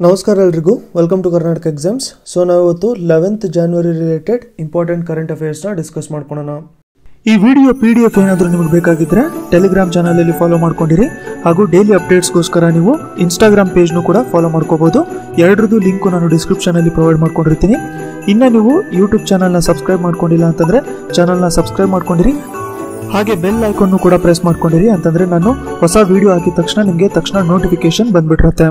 ನಮಸ್ಕಾರ ಎಲ್ಲರಿಗೂ welcome to Karnataka exams. So ನಾವು ಇವತ್ತು 11th January related important current ಅಫೇರ್ಸ್ನ ಡಿಸ್ಕಸ್ ಮಾಡ್ಕೊಳ್ಳೋಣ. ಈ ವಿಡಿಯೋ PDF ಏನಾದರೂ ನಿಮಗೆ ಬೇಕಾಗಿದ್ರೆ ಟೆಲಿಗ್ರಾಮ್ ಚಾನಲಲ್ಲಿ ಫಾಲೋ ಮಾಡ್ಕೊಂಡಿರಿ, ಹಾಗೂ ಡೈಲಿ ಅಪ್ಡೇಟ್ಸ್ಗೋಸ್ಕರ ನೀವು ಇನ್ಸ್ಟಾಗ್ರಾಮ್ ಪೇಜ್ನು ಕೂಡ ಫಾಲೋ ಮಾಡ್ಕೋಬಹುದು. ಎರಡರದ್ದು ಲಿಂಕು ನಾನು ಡಿಸ್ಕ್ರಿಪ್ಷನಲ್ಲಿ ಪ್ರೊವೈಡ್ ಮಾಡ್ಕೊಂಡಿರ್ತೀನಿ. ಇನ್ನು ನೀವು ಯೂಟ್ಯೂಬ್ ಚಾನಲ್ನ ಸಬ್ಸ್ಕ್ರೈಬ್ ಮಾಡ್ಕೊಂಡಿಲ್ಲ ಅಂತಂದರೆ ಚಾನಲ್ನ ಸಬ್ಸ್ಕ್ರೈಬ್ ಮಾಡ್ಕೊಂಡಿರಿ, ಹಾಗೆ ಬೆಲ್ ಐಕಾನ್ನು ಕೂಡ ಪ್ರೆಸ್ ಮಾಡ್ಕೊಂಡಿರಿ. ಅಂತಂದರೆ ನಾನು ಹೊಸ ವಿಡಿಯೋ ಹಾಕಿದ ತಕ್ಷಣ ನಿಮಗೆ ನೋಟಿಫಿಕೇಶನ್ ಬಂದ್ಬಿಟ್ಟಿರುತ್ತೆ.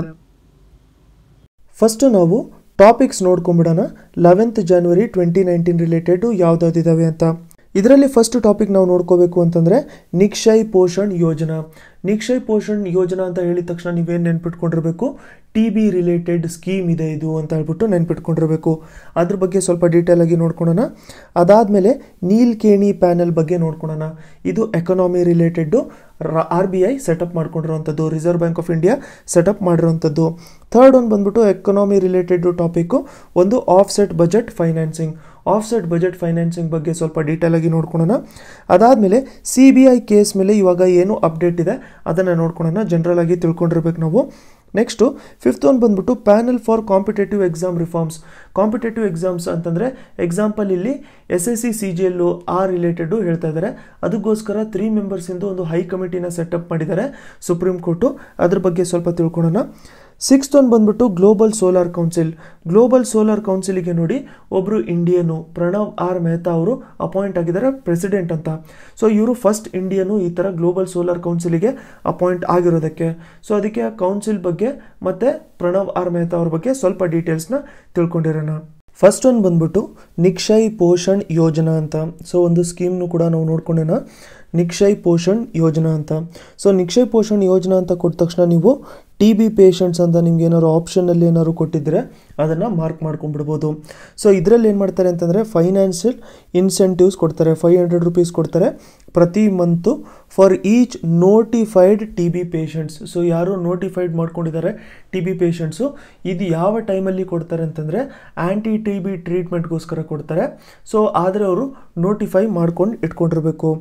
ಫಸ್ಟ್ ನಾವು ಟಾಪಿಕ್ಸ್ ನೋಡ್ಕೊಂಡ್ಬಿಡೋಣ. 11th January 2019 ರಿಲೇಟೆಡ್ ಯಾವುದಾದಿದ್ದಾವೆ ಅಂತ. ಇದರಲ್ಲಿ ಫಸ್ಟ್ ಟಾಪಿಕ್ ನಾವು ನೋಡ್ಕೋಬೇಕು ಅಂತಂದರೆ ನಿಕ್ಷಯ್ ಪೋಷಣ್ ಯೋಜನಾ. ನಿಕ್ಷಯ್ ಪೋಷಣ್ ಯೋಜನಾ ಅಂತ ಹೇಳಿದ ತಕ್ಷಣ ನೀವೇನು ನೆನ್ಪಿಟ್ಕೊಂಡಿರಬೇಕು, TB ರಿಲೇಟೆಡ್ ಸ್ಕೀಮ್ ಇದೆ ಇದು ಅಂತ ಹೇಳ್ಬಿಟ್ಟು ನೆನ್ಪಿಟ್ಕೊಂಡಿರಬೇಕು. ಅದ್ರ ಬಗ್ಗೆ ಸ್ವಲ್ಪ ಡೀಟೇಲ್ ಆಗಿ ನೋಡ್ಕೊಳ್ಳೋಣ. ಅದಾದಮೇಲೆ ನೀಲ್ಕೇಣಿ ಪ್ಯಾನೆಲ್ ಬಗ್ಗೆ ನೋಡ್ಕೊಳ್ಳೋಣ. ಇದು ಎಕನಾಮಿ ರಿಲೇಟೆಡ್ಡು, RBI ಸೆಟಪ್ ಮಾಡ್ಕೊಂಡಿರೋವಂಥದ್ದು, reserve bank of India setup ಮಾಡಿರೋವಂಥದ್ದು. ಥರ್ಡ್ ಒಂದು ಬಂದ್ಬಿಟ್ಟು ಎಕನಾಮಿ ರಿಲೇಟೆಡ್ ಟಾಪಿಕ್ಕು ಒಂದು offset budget financing. Offset budget financing ಬಗ್ಗೆ ಸ್ವಲ್ಪ ಡೀಟೇಲ್ ಆಗಿ ನೋಡ್ಕೊಳ್ಳೋಣ. ಅದಾದಮೇಲೆ CBI ಕೇಸ್ ಮೇಲೆ ಇವಾಗ ಏನು ಅಪ್ಡೇಟ್ ಇದೆ ಅದನ್ನು ನೋಡ್ಕೊಳ್ಳೋಣ. ಜನರಲ್ ಆಗಿ ತಿಳ್ಕೊಂಡಿರ್ಬೇಕು ನಾವು. ನೆಕ್ಸ್ಟು ಫಿಫ್ತ್ ಒಂದು ಬಂದ್ಬಿಟ್ಟು panel for competitive exam reforms. Competitive exams ಅಂತಂದರೆ ಎಕ್ಸಾಂಪಲ್ ಇಲ್ಲಿ SSC CGL ಆ ರಿಲೇಟೆಡು ಹೇಳ್ತಾ ಇದ್ದಾರೆ. ಅದಕ್ಕೋಸ್ಕರ 3 ಮೆಂಬರ್ಸಿಂದು ಒಂದು ಹೈ ಕಮಿಟಿನ ಸೆಟಪ್ ಮಾಡಿದ್ದಾರೆ ಸುಪ್ರೀಂ ಕೋರ್ಟು. ಅದ್ರ ಬಗ್ಗೆ ಸ್ವಲ್ಪ ತಿಳ್ಕೊಳ್ಳೋಣ. ಸಿಕ್ಸ್ತ್ ಒಂದು ಬಂದ್ಬಿಟ್ಟು global solar council. Global solar ಕೌನ್ಸಿಲಿಗೆ ನೋಡಿ ಒಬ್ಬರು ಇಂಡಿಯನು ಪ್ರಣವ್ R ಮೆಹ್ತಾ ಅವರು ಅಪಾಯಿಂಟ್ ಆಗಿದ್ದಾರೆ ಪ್ರೆಸಿಡೆಂಟ್ ಅಂತ. ಸೊ ಇವರು ಫಸ್ಟ್ ಇಂಡಿಯನು ಈ ಥರ ಗ್ಲೋಬಲ್ ಸೋಲಾರ್ ಕೌನ್ಸಿಲಿಗೆ ಅಪಾಯಿಂಟ್ ಆಗಿರೋದಕ್ಕೆ. ಸೊ ಅದಕ್ಕೆ ಆ ಕೌನ್ಸಿಲ್ ಬಗ್ಗೆ ಮತ್ತು ಪ್ರಣವ್ R ಮೆಹ್ತಾ ಅವ್ರ ಬಗ್ಗೆ ಸ್ವಲ್ಪ ಡೀಟೇಲ್ಸ್ನ ತಿಳ್ಕೊಂಡಿರೋಣ. ಫಸ್ಟ್ ಒಂದು ಬಂದ್ಬಿಟ್ಟು ನಿಕ್ಷಯ್ ಪೋಷಣ್ ಯೋಜನಾ ಅಂತ. ಸೊ ಒಂದು ಸ್ಕೀಮ್ನು ಕೂಡ ನಾವು ನೋಡ್ಕೊಂಡೇನ, ನಿಕ್ಷಯ್ ಪೋಷಣ್ ಯೋಜನಾ ಅಂತ. ಸೊ ನಿಕ್ಷಯ್ ಪೋಷಣ್ ಯೋಜನಾ ಅಂತ ಕೊಟ್ಟ ತಕ್ಷಣ ನೀವು TB ಪೇಷಂಟ್ಸ್ ಅಂತ ನಿಮ್ಗೆ ಏನಾದ್ರು ಆಪ್ಷನಲ್ಲಿ ಏನಾದ್ರು ಕೊಟ್ಟಿದ್ದರೆ ಅದನ್ನು ಮಾರ್ಕ್ ಮಾಡ್ಕೊಂಡ್ಬಿಡ್ಬೋದು. ಸೊ ಇದರಲ್ಲಿ ಏನು ಮಾಡ್ತಾರೆ ಅಂತಂದರೆ ಫೈನಾನ್ಷಿಯಲ್ ಇನ್ಸೆಂಟಿವ್ಸ್ ಕೊಡ್ತಾರೆ. 500 ರೂಪೀಸ್ ಕೊಡ್ತಾರೆ ಪ್ರತಿ month for each notified TB patients. So ಯಾರು ನೋಟಿಫೈಡ್ ಮಾಡ್ಕೊಂಡಿದ್ದಾರೆ TB ಪೇಷಂಟ್ಸು, ಇದು ಯಾವ ಟೈಮಲ್ಲಿ ಕೊಡ್ತಾರೆ ಅಂತಂದರೆ ಆ್ಯಂಟಿ TB ಟ್ರೀಟ್ಮೆಂಟ್ಗೋಸ್ಕರ ಕೊಡ್ತಾರೆ. ಸೊ ಆದರೆ ಅವರು ನೋಟಿಫೈ ಮಾಡ್ಕೊಂಡು ಇಟ್ಕೊಂಡಿರಬೇಕು.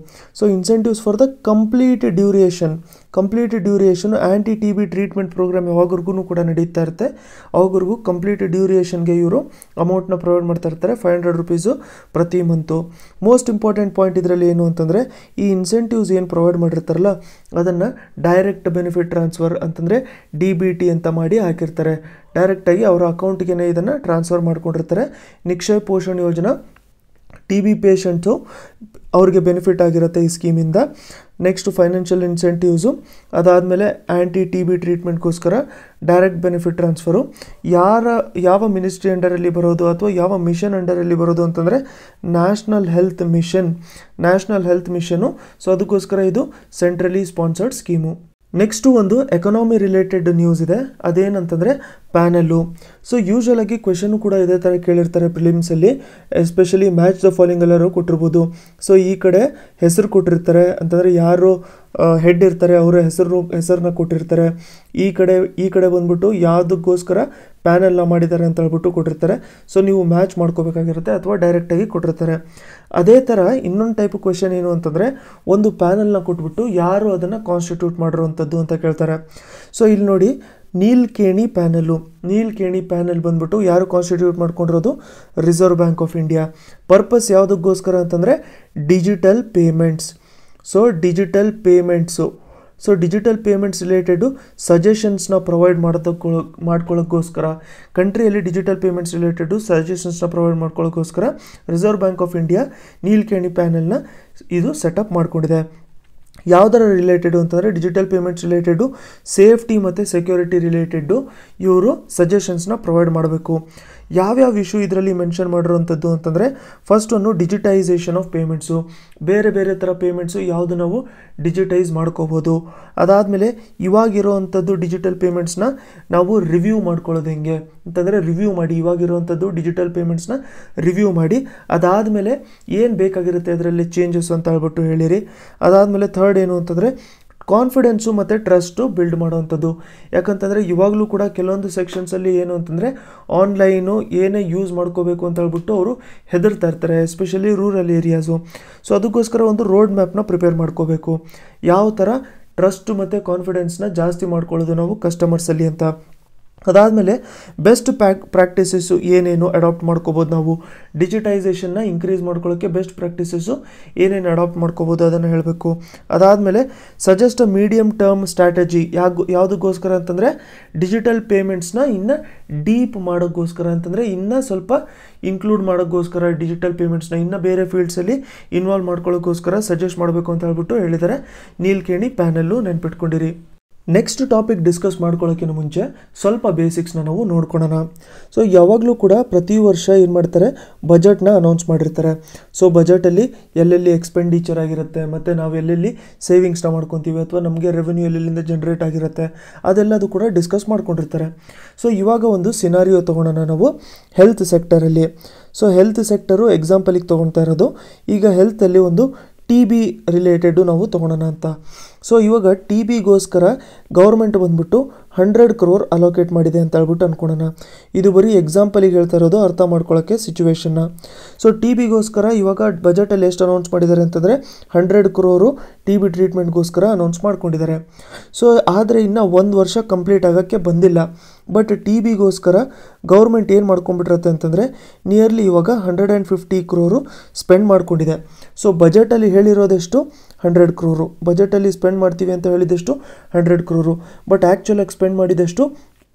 So incentives for the complete duration anti TB treatment programme ಯಾವಾಗ್ರಿಗೂ ಕೂಡ ನಡೀತಾ ಇರುತ್ತೆ. ಅವಾಗ್ರಿಗೂ ಕಂಪ್ಲೀಟ್ ಡ್ಯೂರೇಷನ್ಗೆ ಇವರು ಅಮೌಂಟ್ನ ಪ್ರೊವೈಡ್ ಮಾಡ್ತಾ ಇರ್ತಾರೆ, 500 ರೂಪೀಸು ಪ್ರತಿ ಮಂತು. ಮೋಸ್ಟ್ ಇಂಪಾರ್ಟೆಂಟ್ ಪಾಯಿಂಟ್ ಇದರಲ್ಲಿ ಏನು ಅಂತಂದರೆ ಈ ಇನ್ಸೆಂಟಿವ್ಸ್ ಏನು ಪ್ರೊವೈಡ್ ಮಾಡಿರ್ತಾರಲ್ಲ ಅದನ್ನು ಡೈರೆಕ್ಟ್ ಬೆನಿಫಿಟ್ ಟ್ರಾನ್ಸ್ಫರ್ ಅಂತಂದರೆ DBT ಅಂತ ಮಾಡಿ ಹಾಕಿರ್ತಾರೆ. ಡೈರೆಕ್ಟಾಗಿ ಅವರ ಅಕೌಂಟ್ಗೆ ಇದನ್ನು ಟ್ರಾನ್ಸ್ಫರ್ ಮಾಡ್ಕೊಂಡಿರ್ತಾರೆ. ನಿಕ್ಷಯ್ ಪೋಷಣ್ ಯೋಜನಾ TB ಪೇಷಂಟ್ಸು ಅವ್ರಿಗೆ ಬೆನಿಫಿಟ್ ಆಗಿರುತ್ತೆ ಈ ಸ್ಕೀಮಿಂದ. ನೆಕ್ಸ್ಟ್ ಫೈನಾನ್ಷಿಯಲ್ ಇನ್ಸೆಂಟಿವ್ಸು, ಅದಾದಮೇಲೆ ಆ್ಯಂಟಿ TB ಟ್ರೀಟ್ಮೆಂಟ್ಗೋಸ್ಕರ ಡೈರೆಕ್ಟ್ ಬೆನಿಫಿಟ್ ಟ್ರಾನ್ಸ್ಫರು. ಯಾವ ಮಿನಿಸ್ಟ್ರಿ ಅಂಡರಲ್ಲಿ ಬರೋದು ಅಥವಾ ಯಾವ ಮಿಷನ್ ಅಂಡರಲ್ಲಿ ಬರೋದು ಅಂತಂದರೆ ನ್ಯಾಷನಲ್ ಹೆಲ್ತ್ ಮಿಷನ್ನು. ಸೊ ಅದಕ್ಕೋಸ್ಕರ ಇದು ಸೆಂಟ್ರಲಿ ಸ್ಪಾನ್ಸರ್ಡ್ ಸ್ಕೀಮು. ನೆಕ್ಸ್ಟು ಒಂದು ಎಕನಾಮಿ ರಿಲೇಟೆಡ್ ನ್ಯೂಸ್ ಇದೆ, ಅದೇನಂತಂದರೆ ಪ್ಯಾನಲ್ಲು. ಸೊ ಯೂಶ್ವಲ್ ಆಗಿ ಕ್ವೆಶನ್ನು ಕೂಡ ಇದೇ ಥರ ಕೇಳಿರ್ತಾರೆ ಪ್ರಿಲಿಮ್ಸಲ್ಲಿ, ಎಸ್ಪೆಷಲಿ ಮ್ಯಾಚ್ ದ ಫಾಲೋಯಿಂಗ್ ಎಲ್ಲರೂ ಕೊಟ್ಟಿರ್ಬೋದು. ಸೊ ಈ ಕಡೆ ಹೆಸರು ಕೊಟ್ಟಿರ್ತಾರೆ ಅಂತಂದರೆ ಯಾರು ಹೆಡ್ ಇರ್ತಾರೆ ಅವರ ಹೆಸರನ್ನ ಕೊಟ್ಟಿರ್ತಾರೆ. ಈ ಕಡೆ ಬಂದ್ಬಿಟ್ಟು ಯಾವುದಕ್ಕೋಸ್ಕರ ಪ್ಯಾನಲ್ನ ಮಾಡಿದ್ದಾರೆ ಅಂತ ಹೇಳ್ಬಿಟ್ಟು ಕೊಟ್ಟಿರ್ತಾರೆ. ಸೊ ನೀವು ಮ್ಯಾಚ್ ಮಾಡ್ಕೋಬೇಕಾಗಿರುತ್ತೆ ಅಥವಾ ಡೈರೆಕ್ಟಾಗಿ ಕೊಟ್ಟಿರ್ತಾರೆ. ಅದೇ ಥರ ಇನ್ನೊಂದು ಟೈಪ್ ಕ್ವೆಶನ್ ಏನು ಅಂತಂದರೆ ಒಂದು ಪ್ಯಾನಲ್ನ ಕೊಟ್ಬಿಟ್ಟು ಯಾರು ಅದನ್ನು ಕಾನ್ಸ್ಟಿಟ್ಯೂಟ್ ಮಾಡಿರೋವಂಥದ್ದು ಅಂತ ಕೇಳ್ತಾರೆ. ಸೊ ಇಲ್ಲಿ ನೋಡಿ ನೀಲ್ಕೇಣಿ ಪ್ಯಾನೆಲ್ ಬಂದ್ಬಿಟ್ಟು ಯಾರು ಕಾನ್ಸ್ಟಿಟ್ಯೂಟ್ ಮಾಡ್ಕೊಂಡಿರೋದು, reserve bank of India. Purpose ಯಾವುದಕ್ಕೋಸ್ಕರ ಅಂತಂದರೆ digital payments. So digital payments related ಸಜೆಷನ್ಸ್ನ ಪ್ರೊವೈಡ್ ಮಾಡ್ಕೊಳ್ಳೋಕ್ಕೋಸ್ಕರ, ಕಂಟ್ರಿಯಲ್ಲಿ ಡಿಜಿಟಲ್ ಪೇಮೆಂಟ್ಸ್ ರಿಲೇಟೆಡು ಸಜೆಷನ್ಸ್ನ ಪ್ರೊವೈಡ್ ಮಾಡ್ಕೊಳ್ಳೋಕ್ಕೋಸ್ಕರ reserve bank of India Nilekani ಪ್ಯಾನೆಲ್ನ ಇದು ಸೆಟಪ್ ಮಾಡ್ಕೊಂಡಿದೆ. ಯಾವುದರ ರಿಲೇಟೆಡು ಅಂತಂದರೆ ಡಿಜಿಟಲ್ ಪೇಮೆಂಟ್ಸ್ ರಿಲೇಟೆಡು, ಸೇಫ್ಟಿ ಮತ್ತು ಸೆಕ್ಯೂರಿಟಿ ರಿಲೇಟೆಡ್ಡು ಇವರು ಸಜೆಷನ್ಸ್ನ ಪ್ರೊವೈಡ್ ಮಾಡಬೇಕು. ಯಾವ್ಯಾವ ಇಶ್ಯೂ ಇದರಲ್ಲಿ ಮೆನ್ಷನ್ ಮಾಡಿರೋವಂಥದ್ದು ಅಂತಂದರೆ ಫಸ್ಟ್ ಒಂದು ಡಿಜಿಟೈಸೇಷನ್ ಆಫ್ ಪೇಮೆಂಟ್ಸು, ಬೇರೆ ಥರ ಪೇಮೆಂಟ್ಸು ಯಾವುದು ನಾವು ಡಿಜಿಟೈಸ್ ಮಾಡ್ಕೋಬೋದು. ಅದಾದಮೇಲೆ ಇವಾಗಿರೋವಂಥದ್ದು ಡಿಜಿಟಲ್ ಪೇಮೆಂಟ್ಸ್ನ ನಾವು ರಿವ್ಯೂ ಮಾಡ್ಕೊಳ್ಳೋದು ಹೆಂಗೆ ಅಂತಂದರೆ ಇವಾಗಿರೋವಂಥದ್ದು ಡಿಜಿಟಲ್ ಪೇಮೆಂಟ್ಸ್ನ ರಿವ್ಯೂ ಮಾಡಿ ಅದಾದಮೇಲೆ ಏನು ಬೇಕಾಗಿರುತ್ತೆ ಅದರಲ್ಲಿ ಚೇಂಜಸ್ ಅಂತ ಹೇಳ್ಬಿಟ್ಟು ಹೇಳಿರಿ. ಅದಾದಮೇಲೆ ಥರ್ಡ್ ಏನು ಅಂತಂದರೆ ಕಾನ್ಫಿಡೆನ್ಸು ಮತ್ತು ಟ್ರಸ್ಟು ಬಿಲ್ಡ್ ಮಾಡೋವಂಥದ್ದು. ಯಾಕಂತಂದರೆ ಇವಾಗಲೂ ಕೂಡ ಕೆಲವೊಂದು ಸೆಕ್ಷನ್ಸಲ್ಲಿ ಏನು ಅಂತಂದರೆ ಆನ್ಲೈನು ಏನೇ ಯೂಸ್ ಮಾಡ್ಕೋಬೇಕು ಅಂತ ಹೇಳ್ಬಿಟ್ಟು ಅವರು ಹೆದರ್ತಾ ಇರ್ತಾರೆ, ಎಸ್ಪೆಷಲಿ ರೂರಲ್ ಏರಿಯಾಸು. ಸೊ ಅದಕ್ಕೋಸ್ಕರ ಒಂದು ರೋಡ್ ಮ್ಯಾಪ್ನ ಪ್ರಿಪೇರ್ ಮಾಡ್ಕೋಬೇಕು, ಯಾವ ಥರ ಟ್ರಸ್ಟ್ ಮತ್ತು ಕಾನ್ಫಿಡೆನ್ಸ್ನ ಜಾಸ್ತಿ ಮಾಡ್ಕೊಳ್ಳೋದು ನಾವು ಕಸ್ಟಮರ್ಸಲ್ಲಿ ಅಂತ. ಅದಾದಮೇಲೆ ಬೆಸ್ಟ್ ಪ್ರಾಕ್ಟೀಸಸ್ಸು ಏನೇನು ಅಡಾಪ್ಟ್ ಮಾಡ್ಕೋಬೋದು, ನಾವು ಡಿಜಿಟೈಸೇಷನ್ನ ಇನ್ಕ್ರೀಸ್ ಮಾಡ್ಕೊಳ್ಳೋಕ್ಕೆ ಬೆಸ್ಟ್ ಪ್ರಾಕ್ಟೀಸಸ್ಸು ಏನೇನು ಅಡಾಪ್ಟ್ ಮಾಡ್ಕೋಬೋದು ಅದನ್ನು ಹೇಳಬೇಕು. ಅದಾದಮೇಲೆ suggest a medium term strategy, ಯಾವುದಕ್ಕೋಸ್ಕರ ಅಂತಂದರೆ ಡಿಜಿಟಲ್ ಪೇಮೆಂಟ್ಸ್ನ ಇನ್ನು ಡೀಪ್ ಮಾಡೋಕ್ಕೋಸ್ಕರ, ಅಂತಂದರೆ ಇನ್ನೂ ಸ್ವಲ್ಪ ಇನ್ಕ್ಲೂಡ್ ಮಾಡೋಕ್ಕೋಸ್ಕರ ಡಿಜಿಟಲ್ ಪೇಮೆಂಟ್ಸ್ನ ಇನ್ನೂ ಬೇರೆ ಫೀಲ್ಡ್ಸಲ್ಲಿ ಇನ್ವಾಲ್ವ್ ಮಾಡ್ಕೊಳ್ಳೋಕ್ಕೋಸ್ಕರ ಸಜೆಸ್ಟ್ ಮಾಡಬೇಕು ಅಂತ ಹೇಳ್ಬಿಟ್ಟು ಹೇಳಿದ್ದಾರೆ. ನೀಲ್ಕೇಣಿ ಪ್ಯಾನಲ್ಲು ನೆನ್ಪಿಟ್ಕೊಂಡಿರಿ. ನೆಕ್ಸ್ಟ್ ಟಾಪಿಕ್ ಡಿಸ್ಕಸ್ ಮಾಡ್ಕೊಳ್ಳೋಕ್ಕಿಂತ ಮುಂಚೆ ಸ್ವಲ್ಪ ಬೇಸಿಕ್ಸ್ನ ನಾವು ನೋಡ್ಕೊಳ್ಳೋಣ. ಸೊ ಯಾವಾಗಲೂ ಕೂಡ ಪ್ರತಿ ವರ್ಷ ಏನು ಮಾಡ್ತಾರೆ, ಬಜೆಟ್ನ ಅನೌನ್ಸ್ ಮಾಡಿರ್ತಾರೆ. ಸೊ ಬಜೆಟಲ್ಲಿ ಎಲ್ಲೆಲ್ಲಿ ಎಕ್ಸ್ಪೆಂಡಿಚರ್ ಆಗಿರುತ್ತೆ ಮತ್ತು ನಾವು ಎಲ್ಲೆಲ್ಲಿ ಸೇವಿಂಗ್ಸ್ನ ಮಾಡ್ಕೊತೀವಿ ಅಥವಾ ನಮಗೆ ರೆವೆನ್ಯೂ ಎಲ್ಲೆಲ್ಲಿಂದ ಜನ್ರೇಟ್ ಆಗಿರುತ್ತೆ ಅದೆಲ್ಲದು ಕೂಡ ಡಿಸ್ಕಸ್ ಮಾಡ್ಕೊಂಡಿರ್ತಾರೆ. ಸೊ ಇವಾಗ ಒಂದು ಸಿನಾರಿಯೋ ತೊಗೊಳೋಣ ನಾವು ಹೆಲ್ತ್ ಸೆಕ್ಟರಲ್ಲಿ. ಸೊ ಹೆಲ್ತ್ ಸೆಕ್ಟರು ಎಕ್ಸಾಂಪಲಿಗೆ ತೊಗೊಳ್ತಾ ಇರೋದು, ಈಗ ಹೆಲ್ತಲ್ಲಿ ಒಂದು TB ರಿಲೇಟೆಡು ನಾವು ತೊಗೊಳೋಣ ಅಂತ. ಸೊ ಇವಾಗ TBಗೋಸ್ಕರ ಗೌರ್ಮೆಂಟ್ ಬಂದ್ಬಿಟ್ಟು 100 crore ಅಲೋಕೇಟ್ ಮಾಡಿದೆ ಅಂತ ಹೇಳ್ಬಿಟ್ಟು ಅಂದ್ಕೊಳ್ಳೋಣ. ಇದು ಬರೀ ಎಕ್ಸಾಂಪಲಿಗೆ ಹೇಳ್ತಾ ಇರೋದು, ಅರ್ಥ ಮಾಡ್ಕೊಳ್ಳೋಕ್ಕೆ ಸಿಚುವೇಶನ್ನ. ಸೊ TBಗೋಸ್ಕರ ಇವಾಗ ಬಜೆಟಲ್ಲಿ ಎಷ್ಟು ಅನೌನ್ಸ್ ಮಾಡಿದ್ದಾರೆ ಅಂತಂದರೆ 100 crore TB ಟ್ರೀಟ್ಮೆಂಟ್ಗೋಸ್ಕರ ಅನೌನ್ಸ್ ಮಾಡ್ಕೊಂಡಿದ್ದಾರೆ. ಸೊ ಆದರೆ ಇನ್ನು 1 ವರ್ಷ ಕಂಪ್ಲೀಟ್ ಆಗೋಕ್ಕೆ ಬಂದಿಲ್ಲ. ಬಟ್ TBಗೋಸ್ಕರ ಗೌರ್ಮೆಂಟ್ ಏನು ಮಾಡ್ಕೊಂಡ್ಬಿಟ್ಟಿರುತ್ತೆ ಅಂತಂದರೆ ನಿಯರ್ಲಿ ಇವಾಗ 150 crore ಸ್ಪೆಂಡ್ ಮಾಡ್ಕೊಂಡಿದೆ. ಸೊ ಬಜೆಟಲ್ಲಿ ಹೇಳಿರೋದೆಷ್ಟು 100 crore, ಬಜೆಟಲ್ಲಿ ಸ್ಪೆಂಡ್ ಮಾಡ್ತೀವಿ ಅಂತ ಹೇಳಿದೆಷ್ಟು 100 crore, ಬಟ್ ಆ್ಯಕ್ಚುಲಾಗಿ ಸ್ಪೆಂಡ್ ಮಾಡಿದಷ್ಟು